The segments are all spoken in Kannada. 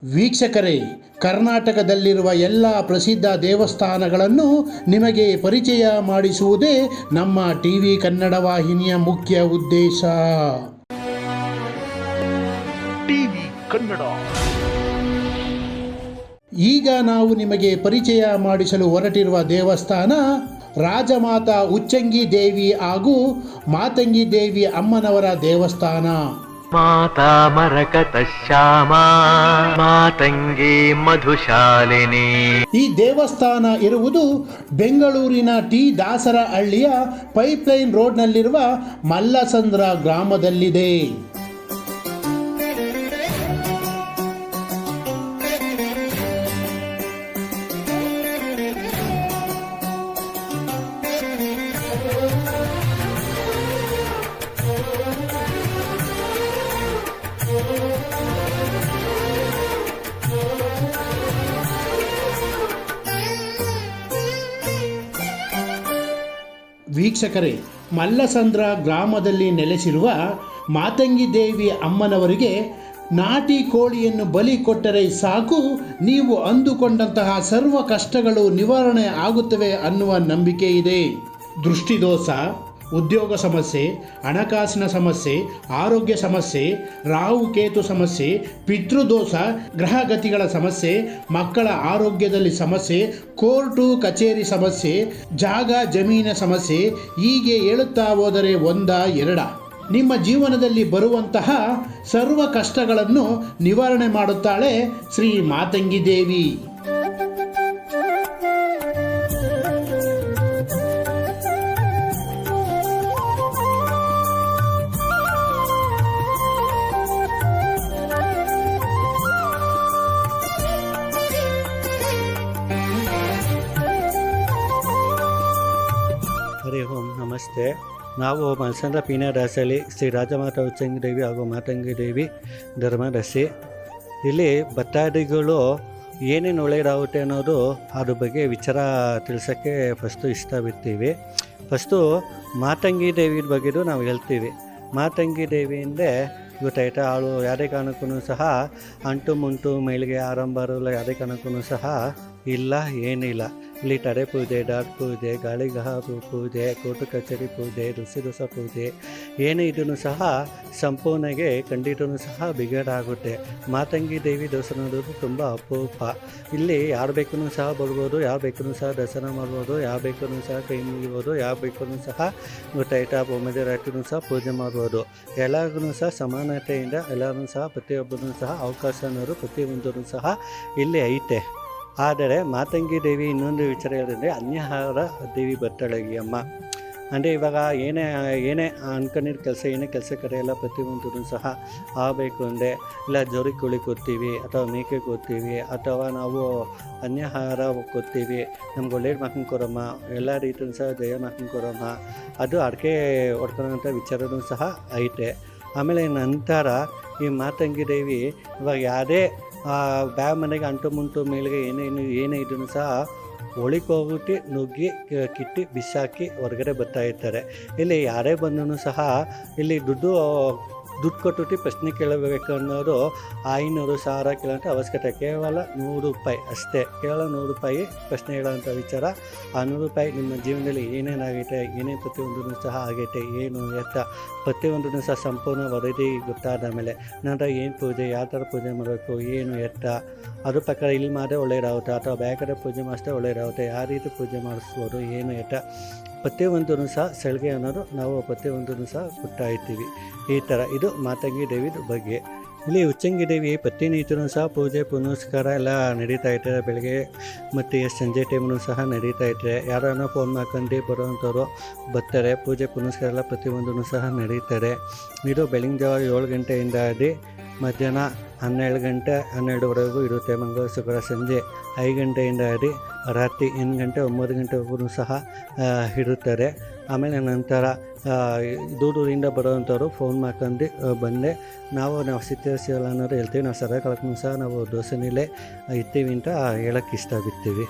ವೀಕ್ಷಕರೇ, ಕರ್ನಾಟಕದಲ್ಲಿರುವ ಎಲ್ಲ ಪ್ರಸಿದ್ಧ ದೇವಸ್ಥಾನಗಳನ್ನು ನಿಮಗೆ ಪರಿಚಯ ಮಾಡಿಸುವುದೇ ನಮ್ಮ ಟಿವಿ ಕನ್ನಡ ವಾಹಿನಿಯ ಮುಖ್ಯ ಉದ್ದೇಶ. ಟಿವಿ ಕನ್ನಡ. ಈಗ ನಾವು ನಿಮಗೆ ಪರಿಚಯ ಮಾಡಿಸಲು ಹೊರಟಿರುವ ದೇವಸ್ಥಾನ ರಾಜಮಾತಾ ಉಚ್ಚಂಗಿ ದೇವಿ ಹಾಗೂ ಮಾತಂಗಿ ದೇವಿ ಅಮ್ಮನವರ ದೇವಸ್ಥಾನ. ಮಾತಾ ಮರಕತ ಶ್ಯಾಮ ಮಾತಂಗಿ ಮಧುಶಾಲಿನಿ. ಈ ದೇವಸ್ಥಾನ ಇರುವುದು ಬೆಂಗಳೂರಿನ ಟಿ ದಾಸರಹಳ್ಳಿಯ ಪೈಪ್ಲೈನ್ ರೋಡ್ನಲ್ಲಿರುವ ಮಲ್ಲಸಂದ್ರ ಗ್ರಾಮದಲ್ಲಿದೆ. ವೀಕ್ಷಕರೇ, ಮಲ್ಲಸಂದ್ರ ಗ್ರಾಮದಲ್ಲಿ ನೆಲೆಸಿರುವ ಮಾತಂಗಿ ದೇವಿ ಅಮ್ಮನವರಿಗೆ ನಾಟಿ ಕೋಳಿಯನ್ನು ಬಲಿ ಕೊಟ್ಟರೆ ಸಾಕು, ನೀವು ಅಂದುಕೊಂಡಂತಹ ಸರ್ವ ಕಷ್ಟಗಳು ನಿವಾರಣೆ ಆಗುತ್ತವೆ ಅನ್ನುವ ನಂಬಿಕೆ ಇದೆ. ದೃಷ್ಟಿದೋಷ, ಉದ್ಯೋಗ ಸಮಸ್ಯೆ, ಹಣಕಾಸಿನ ಸಮಸ್ಯೆ, ಆರೋಗ್ಯ ಸಮಸ್ಯೆ, ರಾಹು ಕೇತು ಸಮಸ್ಯೆ, ಪಿತೃದೋಷ, ಗ್ರಹಗತಿಗಳ ಸಮಸ್ಯೆ, ಮಕ್ಕಳ ಆರೋಗ್ಯದಲ್ಲಿ ಸಮಸ್ಯೆ, ಕೋರ್ಟು ಕಚೇರಿ ಸಮಸ್ಯೆ, ಜಾಗ ಜಮೀನಿನ ಸಮಸ್ಯೆ, ಹೀಗೆ ಹೇಳುತ್ತಾ ಹೋದರೆ ಒಂದ ಎರಡ ನಿಮ್ಮ ಜೀವನದಲ್ಲಿ ಬರುವಂತಹ ಸರ್ವ ಕಷ್ಟಗಳನ್ನು ನಿವಾರಣೆ ಮಾಡುತ್ತಾಳೆ ಶ್ರೀ ಮಾತಂಗಿ ದೇವಿ. ಹರಿ ಓಂ ನಮಸ್ತೆ. ನಾವು ಮಲ್ಸಂದ್ರ ಪೀಣ್ಯ ದಾಸಲ್ಲಿ ಶ್ರೀ ರಾಜಮಾತಾ ಉಚ್ಚಂಗಿ ದೇವಿ ಹಾಗೂ ಮಾತಂಗಿ ದೇವಿ ಧರ್ಮದರ್ಶಿ. ಇಲ್ಲಿ ಭಕ್ತಾದಿಗಳು ಏನೇನು ಒಳ್ಳೆಯದಾಗುತ್ತೆ ಅನ್ನೋದು ಅದ್ರ ಬಗ್ಗೆ ವಿಚಾರ ತಿಳಿಸೋಕ್ಕೆ ಫಸ್ಟು ಇಷ್ಟಪಡ್ತೀವಿ. ಫಸ್ಟು ಮಾತಂಗಿ ದೇವಿ ಬಗ್ಗೆದು ನಾವು ಹೇಳ್ತೀವಿ. ಮಾತಂಗಿ ದೇವಿ ಅಂದರೆ ಗೊತ್ತಾಯ್ತಾ, ಅವಳು ಯಾವುದೇ ಕಾರಣಕ್ಕೂ ಸಹ ಅಂಟು ಮುಂಟು ಮೈಲಿಗೆ ಆರಂಭ ಯಾವುದೇ ಕಾರಣಕ್ಕೂ ಸಹ ಇಲ್ಲ, ಏನಿಲ್ಲ. ಇಲ್ಲಿ ತಡೆ ಪೂಜೆ, ಡಾಟ್ ಪೂಜೆ, ಗಾಳಿಗಹ ಪೂಜೆ, ಕೋರ್ಟು ಕಚೇರಿ ಪೂಜೆ, ಋಷಿದೋಷ ಪೂಜೆ ಏನೇ ಇದನ್ನು ಸಹ ಸಂಪೂರ್ಣಗೆ ಖಂಡಿತನೂ ಸಹ ಬಿಗಡಾಗುತ್ತೆ. ಮಾತಂಗಿ ದೇವಿ ದರ್ಶನ ಮಾಡೋದು ತುಂಬ ಅಪರೂಪ. ಇಲ್ಲಿ ಯಾರು ಬೇಕೂ ಸಹ ಬರ್ಬೋದು, ಯಾರು ಬೇಕೂ ಸಹ ದರ್ಶನ ಮಾಡ್ಬೋದು, ಯಾರು ಬೇಕೂ ಸಹ ಕೈ ಮುಗಿಬೋದು, ಯಾರು ಬೇಕೂ ಸಹ ಗೊತ್ತಾಯ್ತಾ ಮಧ್ಯರಾತ್ರಿನೂ ಸಹ ಪೂಜೆ ಮಾಡ್ಬೋದು. ಎಲ್ಲರಿಗೂ ಸಹ ಸಮಾನತೆಯಿಂದ ಎಲ್ಲರೂ ಸಹ ಪ್ರತಿಯೊಬ್ಬರೂ ಸಹ ಅವಕಾಶ ಅನ್ನೋದು ಪ್ರತಿಯೊಂದೂ ಸಹ ಇಲ್ಲಿ ಐತೆ. ಆದರೆ ಮಾತಂಗಿ ದೇವಿ ಇನ್ನೊಂದು ವಿಚಾರ ಹೇಳಿದ್ರೆ ಅನ್ಯಹಾರ ದೇವಿ ಬರ್ತಾಳಗಿ ಅಮ್ಮ. ಅಂದರೆ ಇವಾಗ ಏನೇ ಅನ್ಕೊಂಡಿದ್ದ ಕೆಲಸ, ಏನೇ ಕೆಲಸ ಕರೆಯಲ್ಲ ಪ್ರತಿಯೊಂದೂ ಸಹ ಆಗಬೇಕು ಅಂದರೆ ಇಲ್ಲ ಜೋರಿ ಕೋಳಿ ಕೊಡ್ತೀವಿ ಅಥವಾ ಮೇಕೆ ಕೊಡ್ತೀವಿ ಅಥವಾ ನಾವು ಅನ್ಯಹಾರ ಕೊಡ್ತೀವಿ, ನಮ್ಗೆ ಒಳ್ಳೇದು ಮಾಡ್ಕೊಂಡು ಕೊಡಮ್ಮ, ಎಲ್ಲ ರೀತಿಯೂ ಸಹ ಜಯ ಮಾಡ್ಕೊಂಡು ಕೊಡಮ್ಮ, ಅದು ಅಡಿಕೆ ಹೊಡ್ಕೊಳ್ಳೋಂಥ ವಿಚಾರನೂ ಸಹ ಐತೆ. ಆಮೇಲೆ ನಂತರ ಈ ಮಾತಂಗಿ ದೇವಿ ಇವಾಗ ಯಾವುದೇ ಬ್ಯಾಗ್ ಮನೆಗೆ ಅಂಟು ಮುಂಟು ಮೇಲಿಗೆ ಏನೇ ಇದನ್ನು ಸಹ ಒಳಿಕೋಗ್ಬಿಟ್ಟು ನುಗ್ಗಿ ಕಿಟ್ಟಿ ಬಿಸಾಕಿ ಹೊರಗಡೆ ಬರ್ತಾ ಇರ್ತಾರೆ. ಇಲ್ಲಿ ಯಾರೇ ಬಂದೂ ಸಹ ಇಲ್ಲಿ ದುಡ್ಡು ಕೊಟ್ಟುಬಿಟ್ಟು ಪ್ರಶ್ನೆ ಕೇಳಬೇಕು ಅನ್ನೋದು 500 1000 ಕೇಳೋಂಥ ಅವಶ್ಯಕತೆ, ಕೇವಲ 100 ರೂಪಾಯಿ ಅಷ್ಟೇ. ಕೇವಲ 100 ರೂಪಾಯಿ ಪ್ರಶ್ನೆ ಹೇಳೋಂಥ ವಿಚಾರ. ಆ 100 ರೂಪಾಯಿ ನಿಮ್ಮ ಜೀವನದಲ್ಲಿ ಏನೇನಾಗೈತೆ, ಏನೇನು ಪ್ರತಿಯೊಂದೂ ಸಹ ಆಗೈತೆ, ಏನು ಎತ್ತ ಪ್ರತಿಯೊಂದೂ ಸಹ ಸಂಪೂರ್ಣ ವರದಿ ಗೊತ್ತಾದ ಮೇಲೆ ನಂತರ ಏನು ಪೂಜೆ, ಯಾವ ಥರ ಪೂಜೆ ಮಾಡಬೇಕು, ಏನು ಎತ್ತ ಅದ್ರ ಪ್ರಕಾರ ಇಲ್ಲಿ ಮಾಡಿದ್ರೆ ಒಳ್ಳೆಯದಾಗುತ್ತೆ ಅಥವಾ ಬೇಕಡೆ ಪೂಜೆ ಮಾಡಿಸಿದ್ರೆ ಒಳ್ಳೆಯದಾಗುತ್ತೆ, ಯಾವ ರೀತಿ ಪೂಜೆ ಮಾಡಿಸ್ಬೋದು, ಏನು ಎತ್ತ ಪ್ರತಿಯೊಂದೂ ಸಹ ಸಲಿಗೆ ಅನ್ನೋದು ನಾವು ಪ್ರತಿಯೊಂದೂ ಸಹ ಕೊಡ್ತಾ ಇರ್ತೀವಿ. ಈ ಥರ ಇದು ಮಾತಂಗಿ ದೇವಿ ಬಗ್ಗೆ. ಇಲ್ಲಿ ಉಚ್ಚಂಗಿ ದೇವಿ ಪ್ರತಿನಿತ್ಯನೂ ಸಹ ಪೂಜೆ ಪುನಸ್ಕಾರ ಎಲ್ಲ ನಡೀತಾ ಇರ್ತಾರೆ. ಬೆಳಗ್ಗೆ ಮತ್ತು ಸಂಜೆ ಟೈಮೂ ಸಹ ನಡೀತಾ ಇರ್ತಾರೆ. ಯಾರನ್ನ ಫೋನ್ ಮಾಡ್ಕೊಂಡು ಬರೋವಂಥವ್ರು ಬರ್ತಾರೆ. ಪೂಜೆ ಪುನಸ್ಕಾರ ಎಲ್ಲ ಪ್ರತಿಯೊಂದೂ ಸಹ ನಡೀತಾರೆ. ಇದು ಬೆಳಗಿನ ಜಾವ 7 ಗಂಟೆಯಿಂದ ಮಧ್ಯಾಹ್ನ 12 ಗಂಟೆ 12ವರೆಗೂ ಇರುತ್ತೆ. ಮಂಗಳವಾರ ಶುಕ್ರವಾರ ಸಂಜೆ 5 ಗಂಟೆಯಿಂದ ರಾತ್ರಿ 8 ಗಂಟೆ 9 ಗಂಟೆವರೆಗೂ ಸಹ ಇರುತ್ತಾರೆ. ಆಮೇಲೆ ನಂತರ ದೂರದಿಂದ ಬರೋವಂಥವ್ರು ಫೋನ್ ಮಾಡ್ಕೊಂಡು ಬಂದೆ ನಾವು ಸಿಗ್ತೀವಲ್ಲ ಅನ್ನೋದು ಹೇಳ್ತೀವಿ. ನಾವು ಸದಾ ಕಾಲಕ್ಕೂ ಸಹ ನಾವು ದೋಸೆನಲ್ಲೇ ಇರ್ತೀವಿ ಅಂತ ಹೇಳೋಕ್ಕೆ ಇಷ್ಟಪಡ್ತೀವಿ.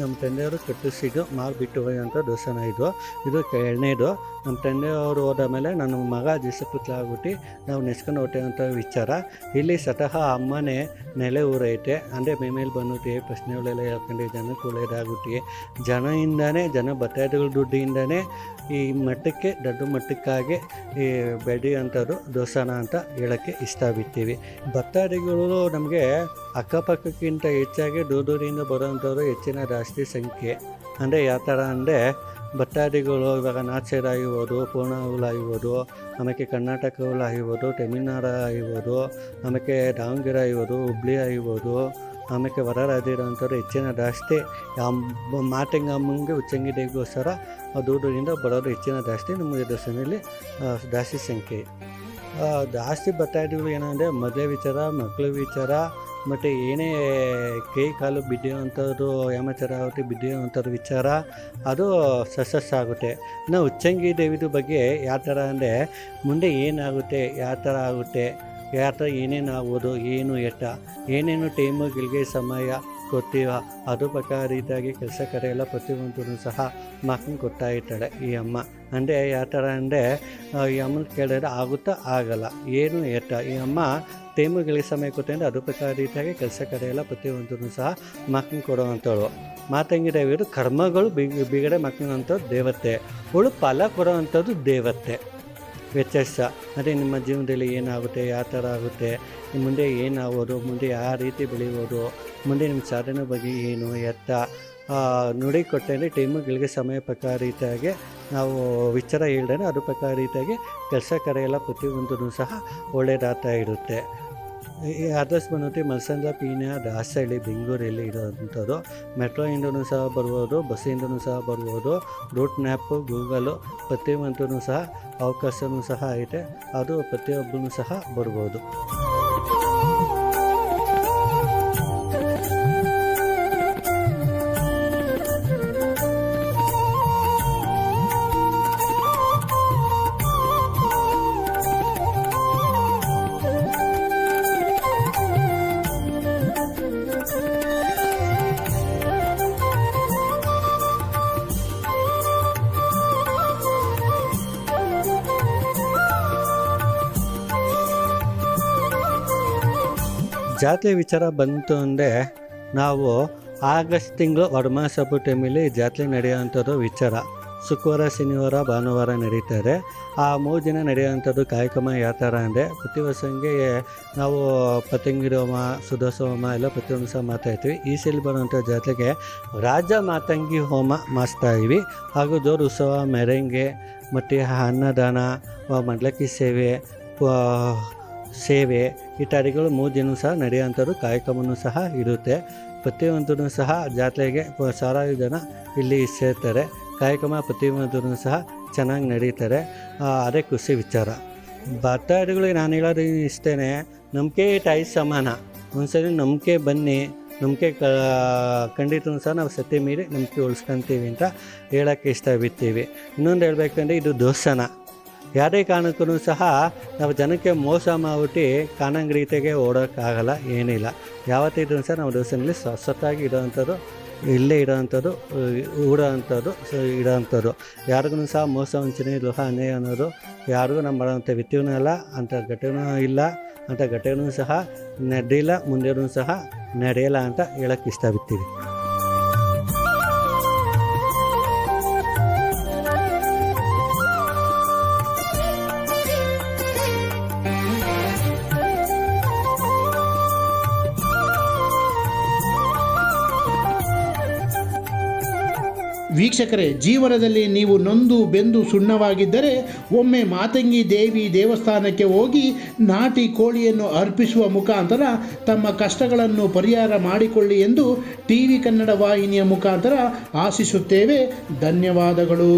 ನಮ್ಮ ತಂದೆಯವರು ಕಟ್ಟಿಸಿದ್ದು ಮಾರ್ಬಿಟ್ಟು ಹೋಗುವಂಥ ದೇವಸ್ಥಾನ ಇದು ಎರಡನೇದು. ನಮ್ಮ ತಂದೆಯವರು ಹೋದ ಮೇಲೆ ನನ್ನ ಮಗ ದಿಸಪುತ್ಲಾಗ್ಬಿಟ್ಟು ನಾವು ನೆಸ್ಕೊಂಡು ಹೊಟ್ಟೆವಂಥ ವಿಚಾರ. ಇಲ್ಲಿ ಸ್ವತಃ ಅಮ್ಮನೇ ನೆಲೆ ಊರೈತೆ, ಅಂದರೆ ಮೇಮೇಲೆ ಬಂದ್ಬಿಟ್ಟು ಪ್ರಶ್ನೆಗಳೆಲ್ಲ ಹೇಳ್ಕೊಂಡು ಜನಕ್ಕೆ ಒಳ್ಳೇದಾಗ್ಬಿಟ್ಟು ಜನ ಭತ್ತಾದಿಗಳ ದುಡ್ಡಿಂದನೇ ಈ ಮಟ್ಟಕ್ಕೆ ದೊಡ್ಡ ಮಟ್ಟಕ್ಕಾಗಿ ಈ ಬೆಳೆಯುವಂಥದ್ದು ದೇವಸ್ಥಾನ ಅಂತ ಹೇಳೋಕ್ಕೆ ಇಷ್ಟ ಬಿಡ್ತೀವಿ. ಭತ್ತಾದಿಗಳು ನಮಗೆ ಅಕ್ಕಪಕ್ಕಕ್ಕಿಂತ ಹೆಚ್ಚಾಗಿ ದೂರದಿಂದ ಬರೋವಂಥವ್ರು ಹೆಚ್ಚಿನ ಜಾಸ್ತಿ ಸಂಖ್ಯೆ. ಅಂದರೆ ಯಾವ ಥರ ಅಂದರೆ ಭತ್ತಾದಿಗಳು ಇವಾಗ ನಾರ್ತ್ ಸೈಡ್ ಆಗಿರ್ಬೋದು, ಪೂರ್ಣಾವೂಲ್ ಆಗಿರ್ಬೋದು, ಆಮೇಲೆ ಕರ್ನಾಟಕವೂ ಆಗಿರ್ಬೋದು, ತಮಿಳ್ನಾಡು ಆಗಿರ್ಬೋದು, ಆಮೇಲೆ ದಾವಣಗೆರೆ ಆಗಿರ್ಬೋದು, ಹುಬ್ಳಿ ಆಗಿರ್ಬೋದು, ಆಮೇಲೆ ಹೊರ ರಾಜ್ಯದಂಥವ್ರು ಹೆಚ್ಚಿನ ಜಾಸ್ತಿ ಮಾತಂಗಮ್ಮಂಗೆ ಉಚ್ಚಂಗಿ ದೇವಿಗೋಸ್ಕರ ದೂರದಿಂದ ಬರೋದು ಹೆಚ್ಚಿನ ಜಾಸ್ತಿ. ನಮಗೆ ದೇವಸ್ಥಾನದಲ್ಲಿ ಜಾಸ್ತಿ ಸಂಖ್ಯೆ. ಜಾಸ್ತಿ ಭತ್ತಾದಿಗಳು ಏನಂದರೆ ಮದುವೆ ವಿಚಾರ, ಮಕ್ಕಳ ವಿಚಾರ, ಮತ್ತು ಏನೇ ಕೈ ಕಾಲು ಬಿದ್ದೋವಂಥದ್ದು ಯಾಮಚಾರ ಆಗುತ್ತೆ ಬಿದ್ದೋವಂಥದ್ದು ವಿಚಾರ ಅದು ಸಕ್ಸಸ್ ಆಗುತ್ತೆ. ಇನ್ನು ಉಚ್ಚಂಗಿ ದೇವಿದು ಬಗ್ಗೆ ಯಾವ ಥರ ಅಂದರೆ ಮುಂದೆ ಏನಾಗುತ್ತೆ, ಯಾವ ಥರ ಆಗುತ್ತೆ, ಯಾವ ಥರ ಏನೇನು ಆಗೋದು, ಏನು ಏನೇನು ಟೈಮುಗಳಿಗೆ ಸಮಯ ಕೊಡ್ತೀವ ಅದು ಪ್ರಕಾರ ರೀತಿಯಾಗಿ ಕೆಲಸ ಕಾರ್ಯ ಪ್ರತಿಯೊಂದೂ ಸಹ ಮಕ್ಕಳು ಕೊಡ್ತಾ ಇರ್ತಾಳೆ ಈ ಅಮ್ಮ. ಅಂದರೆ ಯಾವ ಥರ ಅಂದರೆ ಈ ಅಮ್ಮನ ಕೇಳಿದ್ರೆ ಆಗುತ್ತಾ ಆಗಲ್ಲ, ಏನು ಈ ಅಮ್ಮ ಟೈಮುಗಳಿಗೆ ಸಮಯ ಕೊಟ್ಟಂದರೆ ಅದು ಪ್ರಕಾರ ರೀತಿಯಾಗಿ ಕೆಲಸ ಕಾರ್ಯ ಪ್ರತಿಯೊಂದೂ ಸಹ ಮಕ್ಕಳು ಕೊಡುವಂಥಳು. ಮಾತಂಗಿ ದೇವಿಯರು ಕರ್ಮಗಳು ಬಿಗಡೆ ಮಕ್ಕಳಂಥದ್ದು ದೇವತೆ, ಅವಳು ಫಲ ಕೊಡುವಂಥದ್ದು ದೇವತೆ. ವ್ಯತ್ಯಾಸ ಅಂದರೆ ನಿಮ್ಮ ಜೀವನದಲ್ಲಿ ಏನಾಗುತ್ತೆ, ಯಾವ ಥರ ಆಗುತ್ತೆ, ಮುಂದೆ ಏನಾಗೋದು, ಮುಂದೆ ಯಾವ ರೀತಿ ಬೆಳೆಯೋದು, ಮುಂದೆ ನಿಮ್ಮ ಸಾಧನೆ ಬಗ್ಗೆ ಏನು ನುಡಿ ಕೊಟ್ಟರೆ ಟೈಮುಗಳಿಗೆ ಸಮಯ ಪ್ರಕಾರ ರೀತಿಯಾಗಿ ನಾವು ವಿಚಾರ ಹೇಳಿದ್ರೆ ಅದು ಪ್ರಕಾರ ರೀತಿಯಾಗಿ ಕೆಲಸ ಕಾರ್ಯ ಪ್ರತಿಯೊಂದೂ ಸಹ ಒಳ್ಳೆಯದಾಗ್ತಾ ಇರುತ್ತೆ. ಈ ಅಡ್ರೆಸ್ ಬಂದ್ಬಿಟ್ಟು ಮಲ್ಸಂದ್ರ ಪೀಣ್ಯ ದಾಸಹಳ್ಳಿ ಬೆಂಗಳೂರಲ್ಲಿ ಇರೋವಂಥದ್ದು. ಮೆಟ್ರೋಯಿಂದನೂ ಸಹ ಬರ್ಬೋದು, ಬಸ್ಸಿಂದನೂ ಸಹ ಬರ್ಬೋದು, ರೂಟ್ ಮ್ಯಾಪು ಗೂಗಲು ಪ್ರತಿಯೊಂದೂ ಸಹ ಅವಕಾಶವೂ ಸಹ ಐತೆ, ಅದು ಪ್ರತಿಯೊಬ್ಬರೂ ಸಹ ಬರ್ಬೋದು. ಜಾತ್ರೆ ವಿಚಾರ ಬಂತು ಅಂದರೆ ನಾವು ಆಗಸ್ಟ್ ತಿಂಗಳು ವರಮಾಸಪ್ಪು ಟೈಮಲ್ಲಿ ಜಾತ್ರೆ ನಡೆಯುವಂಥದ್ದು ವಿಚಾರ. ಶುಕ್ರವಾರ, ಶನಿವಾರ, ಭಾನುವಾರ ನಡೀತಾರೆ. ಆ 3 ದಿನ ನಡೆಯುವಂಥದ್ದು ಕಾರ್ಯಕ್ರಮ ಯಾವ ಥರ ಅಂದರೆ ಪ್ರತಿ ವರ್ಷಂಗೆ ನಾವು ಪತಂಗಿ ಹೋಮ, ಸುದರ್ಶ ಹೋಮ ಎಲ್ಲ ಪ್ರತಿಯೊಂದು ಸಹ ಮಾಡ್ತಾಯಿರ್ತೀವಿ. ಈ ಸಲ ಬರುವಂಥ ಜಾತ್ರೆಗೆ ರಾಜ ಮಾತಂಗಿ ಹೋಮ ಮಾಡಿಸ್ತಾಯಿವಿ. ಹಾಗೂ ಜೋರು ಉತ್ಸವ, ಮೆರಂಗೆ ಮತ್ತು ಅನ್ನದಾನ, ಮಂಡಲಕ್ಕಿ ಸೇವೆ ಇತ್ಯಾದಿಗಳು 3 ದಿನ ಸಹ ನಡೆಯುವಂಥದ್ದು ಕಾರ್ಯಕ್ರಮವೂ ಸಹ ಇರುತ್ತೆ. ಪ್ರತಿಯೊಂದೂ ಸಹ ಜಾತ್ರೆಗೆ ಸಾವಿರಾರು ಜನ ಇಲ್ಲಿ ಸೇರ್ತಾರೆ. ಕಾರ್ಯಕ್ರಮ ಪ್ರತಿಯೊಂದೂ ಸಹ ಚೆನ್ನಾಗಿ ನಡೀತಾರೆ. ಅದೇ ಖುಷಿ ವಿಚಾರ. ಭಕ್ತಾದಿಗಳಿಗೆ ನಾನು ಹೇಳೋದು ಇಷ್ಟೇ, ನಂಬಿಕೆ ತಾಯಿ ಸಮಾನ. ಒಂದ್ಸರಿ ನಂಬಿಕೆ ಬನ್ನಿ, ನಂಬಿಕೆ ಖಂಡಿತ ಸಹ ನಾವು ಸತ್ಯ ಮೀರಿ ನಂಬಿಕೆ ಉಳಿಸ್ಕೊತೀವಿ ಅಂತ ಹೇಳೋಕ್ಕೆ ಇಷ್ಟ ಬಿಡ್ತೀವಿ. ಇನ್ನೊಂದು ಹೇಳ್ಬೇಕಂದ್ರೆ ಇದು ದೇವಸ್ಥಾನ. ಯಾವುದೇ ಕಾರಣಕ್ಕೂ ಸಹ ನಾವು ಜನಕ್ಕೆ ಮೋಸ ಮಾಡ್ಬಿಟ್ಟು ಕಾಣಂಗ ರೀತಿಗೆ ಓಡೋಕ್ಕಾಗಲ್ಲ, ಏನಿಲ್ಲ. ಯಾವತ್ತಿದ್ರೂ ಸಹ ನಾವು ದೇವಸ್ಥಾನದಲ್ಲಿ ಸ್ವಚ್ಛತಾಗಿ ಇಡೋವಂಥದ್ದು, ಇಲ್ಲೇ ಇಡೋವಂಥದ್ದು, ಇಡೋವಂಥದ್ದು. ಯಾರಿಗೂ ಸಹ ಮೋಸ ವಂಚನೆ, ಲೋಹ ಅನ್ಯಾಯ ಅನ್ನೋದು ಯಾರಿಗೂ ನಮ್ಮ ಮಾಡೋವಂಥ ವ್ಯಕ್ತಿಯೂ ಅಲ್ಲ, ಅಂಥ ಘಟನೆ ಇಲ್ಲ, ಅಂಥ ಘಟನೆಯೂ ಸಹ ನಡೆಯಿಲ್ಲ, ಮುಂದೆನೂ ಸಹ ನಡೆಯಲ್ಲ ಅಂತ ಹೇಳೋಕ್ಕೆ ಇಷ್ಟ ಬಿಡ್ತೀವಿ. ವೀಕ್ಷಕರೇ, ಜೀವನದಲ್ಲಿ ನೀವು ನೊಂದು ಬೆಂದು ಸುಣ್ಣವಾಗಿದ್ದರೆ ಒಮ್ಮೆ ಮಾತಂಗಿ ದೇವಿ ದೇವಸ್ಥಾನಕ್ಕೆ ಹೋಗಿ ನಾಟಿ ಕೋಳಿಯನ್ನು ಅರ್ಪಿಸುವ ಮುಖಾಂತರ ತಮ್ಮ ಕಷ್ಟಗಳನ್ನು ಪರಿಹಾರ ಮಾಡಿಕೊಳ್ಳಿ ಎಂದು ಟಿವಿ ಕನ್ನಡ ವಾಹಿನಿಯ ಮುಖಾಂತರ ಆಶಿಸುತ್ತೇವೆ. ಧನ್ಯವಾದಗಳು.